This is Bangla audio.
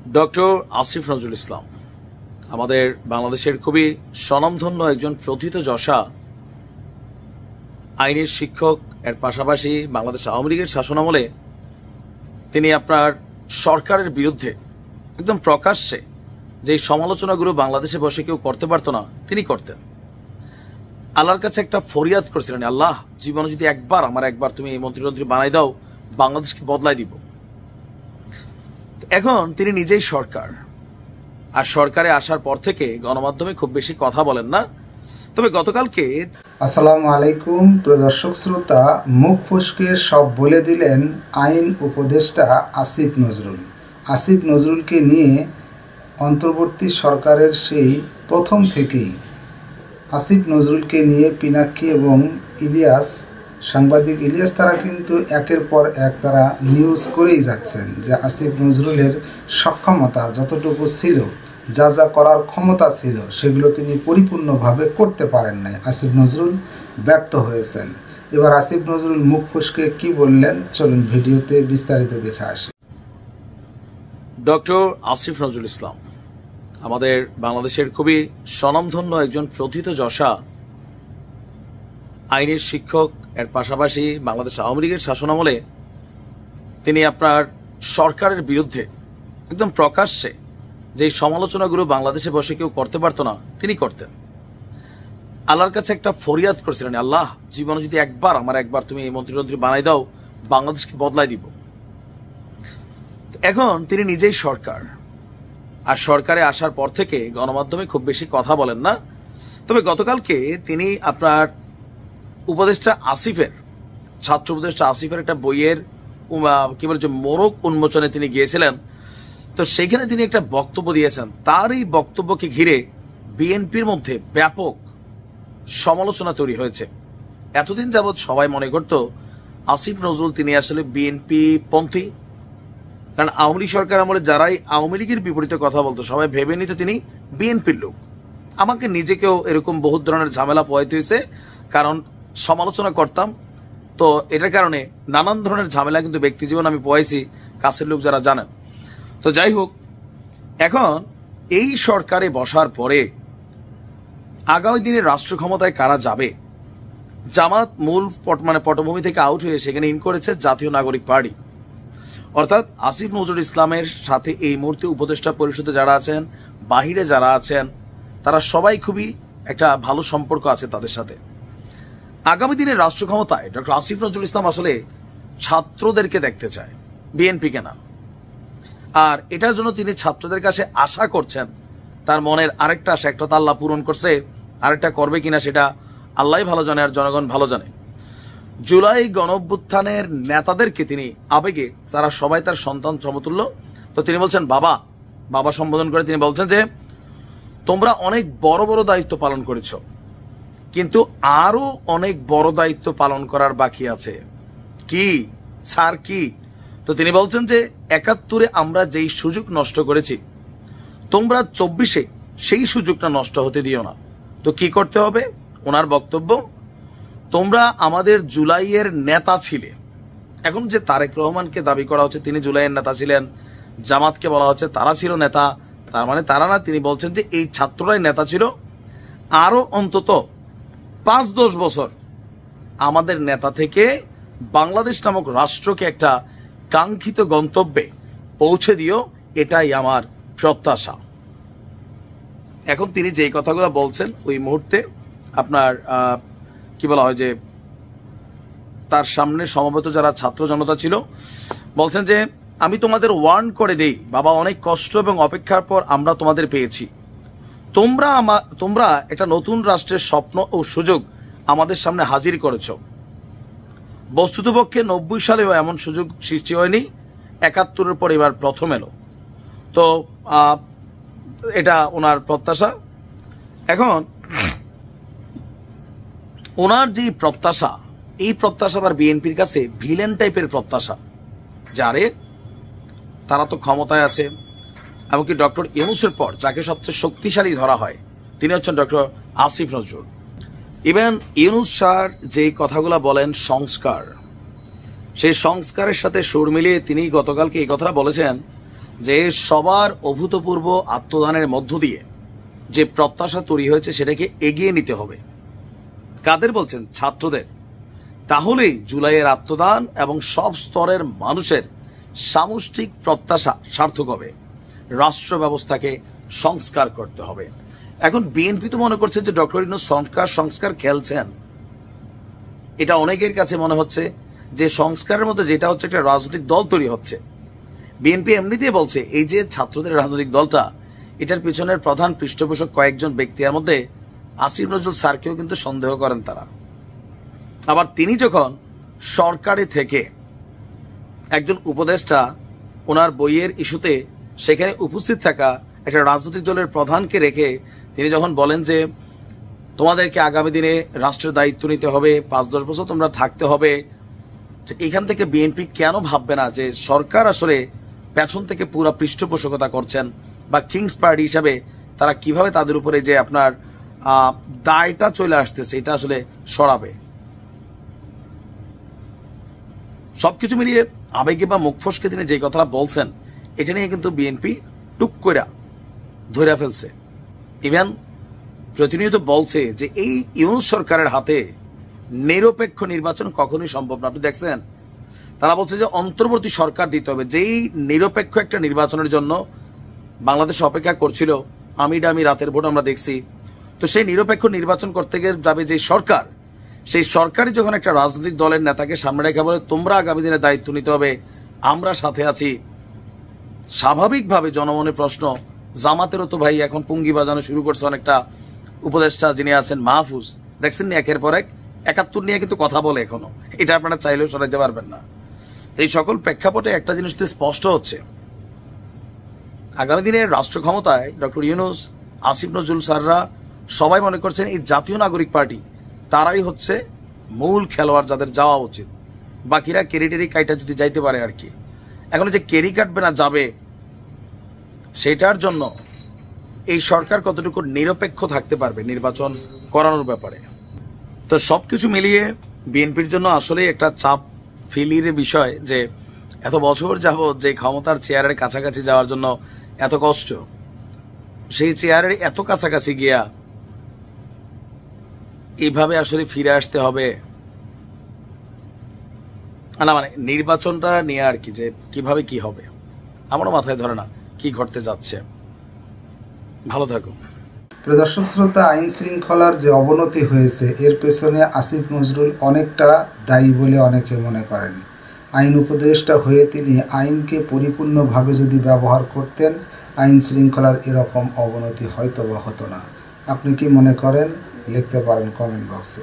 ডক্টর আসিফ নজরুল ইসলাম আমাদের বাংলাদেশের খুবই স্বনামধন্য একজন প্রথিতযশা আইনের শিক্ষক। এর পাশাপাশি বাংলাদেশ আওয়ামী লীগের শাসনামলে তিনি আপনার সরকারের বিরুদ্ধে একদম প্রকাশ্যে যে সমালোচনাগুলো বাংলাদেশে বসে কেউ করতে পারতো না তিনি করতেন। আল্লাহর কাছে একটা ফরিয়াদ করেছিলেন, আল্লাহ জীবনে যদি একবার তুমি এই মন্ত্রী বানাই দাও, বাংলাদেশকে বদলাই দিব। এখন তিনি নিজেই সরকার, আর সরকারে আসার পর থেকে গণমাধ্যমে খুব বেশি কথা বলেন না। তবে গতকালকে আসসালামু আলাইকুম প্রিয় দর্শক শ্রোতা, মুখ ফসকে সব বলে দিলেন আইন উপদেষ্টা আসিফ নজরুল। আসিফ নজরুলকে নিয়ে অন্তর্বর্তী সরকারের সেই প্রথম থেকেই আসিফ নজরুলকে নিয়ে পিনাক্ষী এবং ইলিয়াস, সাংবাদিক ইলিয়াস, তারা কিন্তু একের পর এক তারা নিউজ করেই যাচ্ছেন যে আসিফ নজরুলের সক্ষমতা যতটুকু ছিল, যা যা করার ক্ষমতা ছিল সেগুলো তিনি পরিপূর্ণভাবে করতে পারেন নাই। আসিফ নজরুল ব্যর্থ হয়েছেন। এবার আসিফ নজরুল মুখ ফসকে কি বললেন, চলুন ভিডিওতে বিস্তারিত দেখে আসি। ডক্টর আসিফ নজরুল ইসলাম আমাদের বাংলাদেশের খুবই স্বনামধন্য একজন প্রথিতযশা আইনের শিক্ষক। এর পাশাপাশি বাংলাদেশ আওয়ামী লীগের শাসনামলে তিনি আপনার সরকারের বিরুদ্ধে একদম প্রকাশ্যে যে সমালোচনাগুলো বাংলাদেশে বসে কেউ করতে পারতো না তিনি করতেন। আল্লাহর কাছে একটা ফরিয়াদ করেছিলেন, আল্লাহ জীবনে যদি একবার তুমি এই মন্ত্রী বানাই দাও, বাংলাদেশকে বদলাই দিব। এখন তিনি নিজেই সরকার, আর সরকারে আসার পর থেকে গণমাধ্যমে খুব বেশি কথা বলেন না। তবে গতকালকে তিনি আপনার উপদেষ্টা আসিফের, ছাত্র উপদেষ্টা আসিফের একটা বইয়ের কি বলছে মোড়ক উন্মোচনে তিনি গিয়েছিলেন। তো সেখানে তিনি একটা বক্তব্য দিয়েছেন। তার এই বক্তব্যকে ঘিরে বিএনপির মধ্যে ব্যাপক সমালোচনা তৈরি হয়েছে। এতদিন যাবৎ সবাই মনে করত আসিফ নজরুল তিনি আসলে বিএনপি পন্থী, কারণ আওয়ামী লীগ সরকার আমলে যারাই আওয়ামী লীগের বিপরীতে কথা বলতো সবাই ভেবে নিত তিনি বিএনপির লোক। আমাকে নিজেকেও এরকম বহুত ধরনের ঝামেলা পোহাইতে হয়েছে, কারণ সমালোচনা করতাম, তো এটার কারণে নানান ধরনের ঝামেলা কিন্তু ব্যক্তি জীবন আমি পোহাইছি, কাছের লোক যারা জানেন। তো যাই হোক, এখন এই সরকারে বসার পরে আগামী দিনে রাষ্ট্র ক্ষমতায় কারা যাবে, জামাত মূল পটভূমি থেকে আউট হয়ে সেখানে ইন করেছে জাতীয় নাগরিক পার্টি। অর্থাৎ আসিফ নজরুল ইসলামের সাথে এই মুহূর্তে উপদেষ্টা পরিষদে যারা আছেন, বাহিরে যারা আছেন, তারা সবাই খুবই একটা ভালো সম্পর্ক আছে তাদের সাথে। আগামী দিনের রাষ্ট্র ক্ষমতায় ডক্টর আসিফ নজরুল ইসলাম আসলে ছাত্রদেরকে দেখতে চায়, বিএনপিকে না। আর এটার জন্য তিনি ছাত্রদের কাছে আশা করছেন, তার মনের আরেকটা আশা, একটা তো আল্লাহ পূরণ করছে, আরেকটা করবে কিনা সেটা আল্লাহ ভালো জানে আর জনগণ ভালো জানে। জুলাই গণঅভ্যুত্থানের নেতাদেরকে তিনি আবেগে, তারা সবাই তার সন্তান সমতুল্য। তো তিনি বলছেন বাবা সম্বোধন করে তিনি বলছেন যে তোমরা অনেক বড় বড় দায়িত্ব পালন করেছ, কিন্তু আরো অনেক বড় দায়িত্ব পালন করার বাকি আছে। কি স্যার কি? তো তিনি বলছেন যে ৭১-এ আমরা যেই সুযোগ নষ্ট করেছি, তোমরা ২৪-এ সেই সুযোগটা নষ্ট হতে দিও না। তো কি করতে হবে? ওনার বক্তব্য, তোমরা আমাদের জুলাইয়ের নেতা ছিলে। এখন যে তারেক রহমানকে দাবি করা হচ্ছে তিনি জুলাইয়ের নেতা ছিলেন, জামাতকে বলা হচ্ছে তারা ছিল নেতা, তার মানে তারা না। তিনি বলছেন যে এই ছাত্ররাই নেতা ছিল। আরো অন্তত ৫-১০ বছর আমাদের নেতা থেকে বাংলাদেশ নামক রাষ্ট্রকে একটা কাঙ্ক্ষিত গন্তব্যে পৌঁছে দিও, এটাই আমার প্রত্যাশা। এখন তিনি যেই কথাগুলো বলছেন ওই মুহূর্তে আপনার কি বলা হয় যে তার সামনে সমবেত যারা ছাত্র জনতা ছিল বলছেন যে আমি তোমাদের ওয়ার্ন করে দেই বাবা, অনেক কষ্ট এবং অপেক্ষার পর আমরা তোমাদের পেয়েছি। তোমরা একটা নতুন রাষ্ট্রের স্বপ্ন ও সুযোগ আমাদের সামনে হাজির করেছ। বস্তুতপক্ষে ৯০ সালেও এমন সুযোগ সৃষ্টি হয়নি, ৭১-এর পর এবার প্রথম এলো। তো এটা ওনার প্রত্যাশা। এখন ওনার যে প্রত্যাশা, এই প্রত্যাশা আবার বিএনপির কাছে ভিলেন টাইপের প্রত্যাশা, যারে তারা তো ক্ষমতায় আছে। এমনকি ডক্টর ইউনূসের পর যাকে সবচেয়ে শক্তিশালী ধরা হয় তিনি হচ্ছেন doctor Asif Nazrul. Even Yunus sir যেই কথাগুলো বলেন সংস্কার, সেই সংস্কারের সাথে সুর মিলিয়ে তিনি গতকালকে এই কথাটা বলেছেন যে সবার অভূতপূর্ব আত্মদানের মধ্য দিয়ে যে প্রত্যাশা তৈরি হয়েছে সেটাকে এগিয়ে নিতে হবে। কাদের বলছেন? ছাত্রদের। তাহলেই জুলাইয়ের আত্মদান এবং সব স্তরের মানুষের সামষ্টিক প্রত্যাশা সার্থক হবে। রাষ্ট্র ব্যবস্থাকে সংস্কার করতে হবে। এখন বিএনপি তো মনে করছে যে ডক্টর ইউনূস সংস্কার খেলছেন। এটা অনেকের কাছে মনে হচ্ছে যে সংস্কারের মধ্যে যেটা হচ্ছে একটা রাজনৈতিক দল তৈরি হচ্ছে। বিএনপি এমনিতেই বলছে এই যে ছাত্রদের রাজনৈতিক দলটা, এটার পিছনের প্রধান পৃষ্ঠপোষক কয়েকজন ব্যক্তি, এর মধ্যে আসিফ নজরুল স্যারকেও কিন্তু সন্দেহ করেন তারা। আবার তিনি যখন সরকারে থেকে একজন উপদেষ্টা ওনার বইয়ের ইস্যুতে সেখানে উপস্থিত থাকা একটা রাজনৈতিক দলের প্রধানকে রেখে তিনি যখন বলেন যে তোমাদেরকে আগামী দিনে রাষ্ট্রের দায়িত্ব নিতে হবে, 5-10 বছর তোমরা থাকতে হবে, এখান থেকে বিএনপি কেন ভাববে না যে সরকার আসলে পেছন থেকে পুরো পৃষ্ঠপোষকতা করছেন, বা কিংস পার্টি হিসাবে তারা কিভাবে তাদের উপরে যে আপনার দায়টা চলে আসতেছে এটা আসলে সরাবে। সবকিছু মিলিয়ে আবেগে বা মুখ ফসকে তিনি যে কথাটা বলছেন এটা নিয়ে কিন্তু বিএনপি টুক করে ধরে ফেলছে। ইভেন প্রতিনিয়ত বলছে যে এই ইউনূস সরকারের হাতে নিরপেক্ষ নির্বাচন কখনোই সম্ভব না। আপনি দেখছেন তারা বলছে যে অন্তর্বর্তী সরকার দিতে হবে, যেই নিরপেক্ষ একটা নির্বাচনের জন্য বাংলাদেশ অপেক্ষা করছিল। আমি রাতের ভোট আমরা দেখছি। তো সেই নিরপেক্ষ নির্বাচন করতে গিয়ে যাবে যে সরকার, সেই সরকারই যখন একটা রাজনৈতিক দলের নেতাকে সামনে রেখে বলে তোমরা আগামী দিনে দায়িত্ব নিতে হবে, আমরা সাথে আছি, স্বাভাবিকভাবে জনমনে প্রশ্ন, জামাতেরও তো ভাই এখন পুঙ্গি বাজানো শুরু করছে অনেকটা। উপদেষ্টা যিনি আছেন মাহফুজ, দেখছেন না একের পর এক 71 নিয়ে কিন্তু কথা বলে এখনো, এটা আপনারা চাইলেও সরাইতে পারবেন না। এই সকল প্রেক্ষাপটে একটা জিনিস তো স্পষ্ট হচ্ছে, আগামী দিনে রাষ্ট্র ক্ষমতায় ডক্টর ইউনূস, আসিফ নজরুল স্যাররা সবাই মনে করছেন এই জাতীয় নাগরিক পার্টি তারাই হচ্ছে মূল খেলোয়াড় যাদের যাওয়া উচিত। বাকিরা কেরিটেরি কাইটা যদি যাইতে পারে আর কি। এখন যে কেরি কাটবে না যাবে, সেটার জন্য এই সরকার কতটুকু নিরপেক্ষ থাকতে পারবে নির্বাচন করানোর ব্যাপারে। তো সবকিছু মিলিয়ে বিএনপির জন্য আসলে একটা চাপ ফিলির বিষয় যে এত বছর যাবৎ যে ক্ষমতার চেয়ারের কাছাকাছি যাওয়ার জন্য এত কষ্ট, সেই চেয়ারের এত কাছাকাছি গিয়া এইভাবে আসলে ফিরে আসতে হবে না, মানে নির্বাচনটা নিয়ে আর কি, যে কিভাবে কি হবে আমারও মাথায় ধরে না কি ঘটতে যাচ্ছে। ভালো থাকুন। প্রিয় দর্শক শ্রোতা, আইন শৃঙ্খলার যে অবনতি হয়েছে এর পেছনে আসিফ নজরুল অনেকটা দায়ী বলে অনেকে মনে করেন। আইন উপদেষ্টা হয়ে তিনি আইনকে পরিপূর্ণভাবে যদি ব্যবহার করতেন, আইন শৃঙ্খলার এরকম অবনতি হয়তো বা হতো না। আপনি কি মনে করেন? লিখতে পারেন কমেন্ট বক্সে।